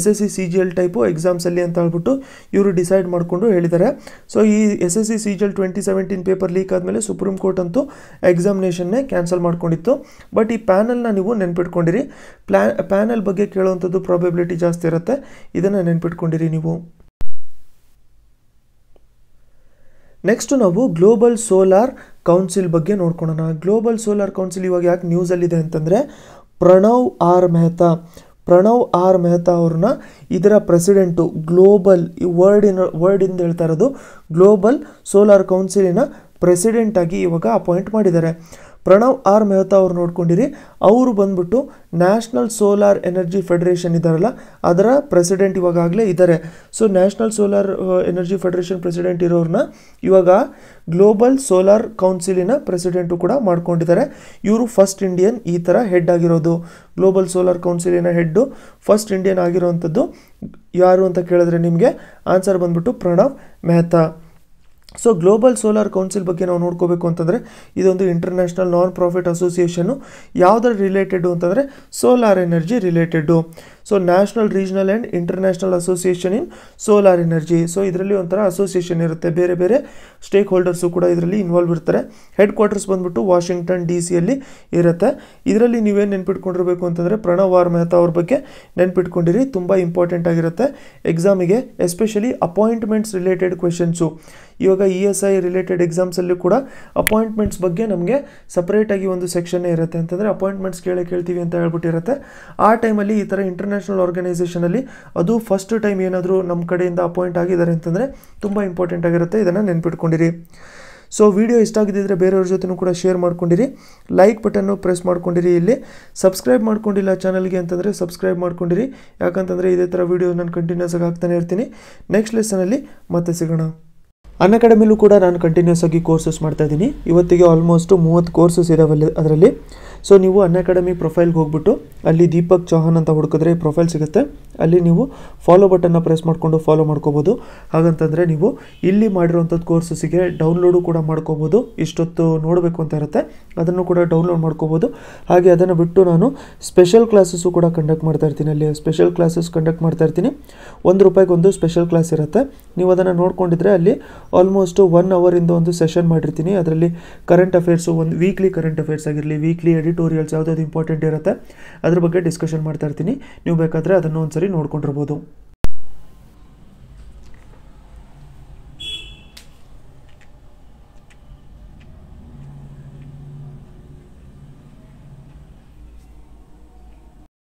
SSC CGL ಟೈಪು ಎಕ್ಸಾಮ್ಸಲ್ಲಿ ಅಂತ ಹೇಳ್ಬಿಟ್ಟು ಇವರು ಡಿಸೈಡ್ ಮಾಡಿಕೊಂಡು ಹೇಳಿದ್ದಾರೆ. ಸೊ ಈ SSC CGL 2017 ಪೇಪರ್ ಲೀಕ್ ಆದಮೇಲೆ ಸುಪ್ರೀಂ ಕೋರ್ಟ್ ಅಂತೂ ಎಕ್ಸಾಮಿನೇಷನ್ನೇ ಕ್ಯಾನ್ಸಲ್ ಮಾಡ್ಕೊಂಡಿತ್ತು. ಬಟ್ ಈ ಪ್ಯಾನಲ್ನ ನೀವು ನೆನ್ಪಿಟ್ಕೊಂಡಿರಿ, ಪ್ಯಾನಲ್ ಬಗ್ಗೆ ಕೇಳುವಂಥದ್ದು ಪ್ರಾಬಬಿಲಿಟಿ ಜಾಸ್ತಿ ಇರುತ್ತೆ, ಇದನ್ನು ನೆನ್ಪಿಟ್ಕೊಂಡಿರಿ ನೀವು. ನೆಕ್ಸ್ಟ್ ನಾವು ಗ್ಲೋಬಲ್ ಸೋಲಾರ್ ಕೌನ್ಸಿಲ್ ಬಗ್ಗೆ ನೋಡ್ಕೊಳ್ಳೋಣ. ಗ್ಲೋಬಲ್ ಸೋಲಾರ್ ಕೌನ್ಸಿಲ್ ಇವಾಗ ಯಾಕೆ ನ್ಯೂಸಲ್ಲಿದೆ ಅಂತಂದರೆ ಪ್ರಣವ್ ಆರ್ ಮೆಹ್ತಾ ಅವ್ರನ್ನ ಇದರ ಪ್ರೆಸಿಡೆಂಟು ಗ್ಲೋಬಲ್ ವರ್ಡಿಂದ ಹೇಳ್ತಾ ಇರೋದು ಗ್ಲೋಬಲ್ ಸೋಲಾರ್ ಕೌನ್ಸಿಲಿನ ಪ್ರೆಸಿಡೆಂಟಾಗಿ ಇವಾಗ ಅಪಾಯಿಂಟ್ ಮಾಡಿದ್ದಾರೆ. ಪ್ರಣವ್ ಆರ್ ಮೆಹ್ತಾ ಅವ್ರು ನೋಡ್ಕೊಂಡಿರಿ, ಅವರು ಬಂದ್ಬಿಟ್ಟು ನ್ಯಾಷನಲ್ ಸೋಲಾರ್ ಎನರ್ಜಿ ಫೆಡರೇಷನ್ ಇದ್ದಾರಲ್ಲ ಅದರ ಪ್ರೆಸಿಡೆಂಟ್ ಇವಾಗಲೇ ಇದ್ದಾರೆ. So national solar energy federation president ಇರೋರನ್ನ ಇವಾಗ ಗ್ಲೋಬಲ್ ಸೋಲಾರ್ ಕೌನ್ಸಿಲಿನ ಪ್ರೆಸಿಡೆಂಟು ಕೂಡ ಮಾಡ್ಕೊಂಡಿದ್ದಾರೆ. ಇವರು ಫಸ್ಟ್ ಇಂಡಿಯನ್ ಈ ಥರ ಹೆಡ್ ಆಗಿರೋದು. ಗ್ಲೋಬಲ್ ಸೋಲಾರ್ ಕೌನ್ಸಿಲಿನ ಹೆಡ್ಡು ಫಸ್ಟ್ ಇಂಡಿಯನ್ ಆಗಿರೋವಂಥದ್ದು ಯಾರು ಅಂತ ಕೇಳಿದ್ರೆ ನಿಮಗೆ ಆನ್ಸರ್ ಬಂದ್ಬಿಟ್ಟು Pranav Mehta. So global solar council ಬಗ್ಗೆ ನಾವು ನೋಡ್ಕೋಬೇಕು ಅಂತಂದರೆ ಇದೊಂದು ಇಂಟರ್ನ್ಯಾಷನಲ್ ನಾನ್ ಪ್ರಾಫಿಟ್ ಅಸೋಸಿಯೇಷನ್ನು ಯಾವುದರ ರಿಲೇಟೆಡು ಅಂತಂದರೆ solar energy related. So national regional and international association in solar energy. So ಇದರಲ್ಲಿ ಒಂಥರ ಅಸೋಸಿಯೇಷನ್ ಇರುತ್ತೆ, ಬೇರೆ ಬೇರೆ ಸ್ಟೇಕ್ ಹೋಲ್ಡರ್ಸು ಕೂಡ ಇದರಲ್ಲಿ ಇನ್ವಾಲ್ವ್ ಇರ್ತಾರೆ. ಹೆಡ್ ಕ್ವಾರ್ಟರ್ಸ್ ಬಂದ್ಬಿಟ್ಟು ವಾಷಿಂಗ್ಟನ್ DC ಇರುತ್ತೆ. ಇದರಲ್ಲಿ ನೀವೇನು ನೆನ್ಪಿಟ್ಕೊಂಡಿರಬೇಕು ಅಂತಂದರೆ ಪ್ರಣವ್ ಆರ್ ಮೆಹ್ತಾ ಅವ್ರ ಬಗ್ಗೆ ನೆನ್ಪಿಟ್ಕೊಂಡಿರಿ, ತುಂಬ ಇಂಪಾರ್ಟೆಂಟ್ ಆಗಿರುತ್ತೆ ಎಕ್ಸಾಮಿಗೆ, ಎಸ್ಪೆಷಲಿ ಅಪಾಯಿಂಟ್ಮೆಂಟ್ಸ್ ರಿಲೇಟೆಡ್ ಕ್ವೆಶನ್ಸು. ಇವಾಗ ESI ರಿಲೇಟೆಡ್ ಎಕ್ಸಾಮ್ಸಲ್ಲಿ ಕೂಡ ಅಪಾಯಿಂಟ್ಮೆಂಟ್ಸ್ ಬಗ್ಗೆ ನಮಗೆ ಸಪ್ರೇಟಾಗಿ ಒಂದು ಸೆಕ್ಷನ್ನೇ ಇರುತ್ತೆ, ಅಂತಂದರೆ ಅಪಾಯಿಂಟ್ಮೆಂಟ್ಸ್ ಕೇಳ್ತೀವಿ ಅಂತ ಹೇಳ್ಬಿಟ್ಟಿರುತ್ತೆ. ಆ ಟೈಮಲ್ಲಿ ಈ ಥರ ಇಂಟರ್ನ್ಯಾಷನಲ್ ಆರ್ಗನೈಸೇಷನಲ್ಲಿ ಅದು ಫಸ್ಟ್ ಟೈಮ್ ಏನಾದರೂ ನಮ್ಮ ಕಡೆಯಿಂದ ಅಪಾಯಿಂಟ್ ಆಗಿದ್ದಾರೆ ಅಂತಂದರೆ ತುಂಬ ಇಂಪಾರ್ಟೆಂಟ್ ಆಗಿರುತ್ತೆ, ಇದನ್ನು ನೆನ್ಪಿಟ್ಕೊಂಡಿರಿ. ಸೊ ವಿಡಿಯೋ ಇಷ್ಟ ಆಗಿದ್ದರೆ ಬೇರೆಯವ್ರ ಜೊತೆನೂ ಕೂಡ ಶೇರ್ ಮಾಡ್ಕೊಂಡಿರಿ, ಲೈಕ್ ಬಟನ್ನು ಪ್ರೆಸ್ ಮಾಡ್ಕೊಂಡಿರಿ. ಇಲ್ಲಿ ಸಬ್ಸ್ಕ್ರೈಬ್ ಮಾಡ್ಕೊಂಡಿಲ್ಲ ಚಾನಲ್ಗೆ ಅಂತಂದರೆ ಸಬ್ಸ್ಕ್ರೈಬ್ ಮಾಡ್ಕೊಂಡಿರಿ, ಯಾಕಂತಂದರೆ ಇದೇ ಥರ ವೀಡಿಯೋ ನಾನು ಕಂಟಿನ್ಯೂಸ್ ಆಗಿ ಹಾಕ್ತಾನೆ ಇರ್ತೀನಿ. ನೆಕ್ಸ್ಟ್ ಲೆಸನಲ್ಲಿ ಮತ್ತೆ ಸಿಗೋಣ. ಅನ್ಅಕಾಡೆಮಿಲೂ ಕೂಡ ನಾನು ಕಂಟಿನ್ಯೂಸ್ ಆಗಿ ಕೋರ್ಸಸ್ ಮಾಡ್ತಾ ಇದ್ದೀನಿ. ಇವತ್ತಿಗೆ ಆಲ್ಮೋಸ್ಟ್ 30 ಕೋರ್ಸಸ್ ಇದಾವೆ ಅದರಲ್ಲಿ. ಸೊ ನೀವು ಅನ್ಅಕಾಡೆಮಿ ಪ್ರೊಫೈಲ್ಗೆ ಹೋಗ್ಬಿಟ್ಟು ಅಲ್ಲಿ ದೀಪಕ್ ಚೌಹಾನ್ ಅಂತ ಹುಡುಕಿದ್ರೆ ಪ್ರೊಫೈಲ್ ಸಿಗುತ್ತೆ, ಅಲ್ಲಿ ನೀವು ಫಾಲೋ ಬಟನ್ನ ಪ್ರೆಸ್ ಮಾಡಿಕೊಂಡು ಫಾಲೋ ಮಾಡ್ಕೋಬೋದು. ಹಾಗಂತಂದರೆ ನೀವು ಇಲ್ಲಿ ಮಾಡಿರೋಂಥದ್ದು ಕೋರ್ಸಸ್ಸಿಗೆ ಡೌನ್ಲೋಡು ಕೂಡ ಮಾಡ್ಕೋಬೋದು. ಇಷ್ಟೊತ್ತು ನೋಡಬೇಕು ಅಂತ ಇರುತ್ತೆ, ಅದನ್ನು ಕೂಡ ಡೌನ್ಲೋಡ್ ಮಾಡ್ಕೋಬೋದು. ಹಾಗೆ ಅದನ್ನು ಬಿಟ್ಟು ನಾನು ಸ್ಪೆಷಲ್ ಕ್ಲಾಸಸ್ಸು ಕೂಡ ಕಂಡಕ್ಟ್ ಮಾಡ್ತಾ ಇರ್ತೀನಿ. ಅಲ್ಲಿ ಸ್ಪೆಷಲ್ ಕ್ಲಾಸಸ್ ಕಂಡಕ್ಟ್ ಮಾಡ್ತಾ ಇರ್ತೀನಿ. ₹1 ಸ್ಪೆಷಲ್ ಕ್ಲಾಸ್ ಇರುತ್ತೆ. ನೀವು ಅದನ್ನು ನೋಡ್ಕೊಂಡಿದ್ರೆ ಅಲ್ಲಿ ಆಲ್ಮೋಸ್ಟ್ 1 ಅವರಿಂದ ಒಂದು ಸೆಷನ್ ಮಾಡಿರ್ತೀನಿ. ಅದರಲ್ಲಿ ಕರೆಂಟ್ ಅಫೇರ್ಸು, ಒಂದು ವೀಕ್ಲಿ ಕರೆಂಟ್ ಅಫೇರ್ಸ್ ಆಗಿರಲಿ, ವೀಕ್ಲಿ ಎಡಿಟೋರಿಯಲ್ಸ್ ಯಾವುದಾದ್ರು ಇಂಪಾರ್ಟೆಂಟ್ ಇರುತ್ತೆ ಅದ್ರ ಬಗ್ಗೆ ಡಿಸ್ಕಷನ್ ಮಾಡ್ತಾ ಇರ್ತೀನಿ. ನೀವು ಬೇಕಾದರೆ ಅದನ್ನು ಒಂದ್ಸರಿ ನೋಡ್ಕೊಂಡಿರ್ಬೋದು.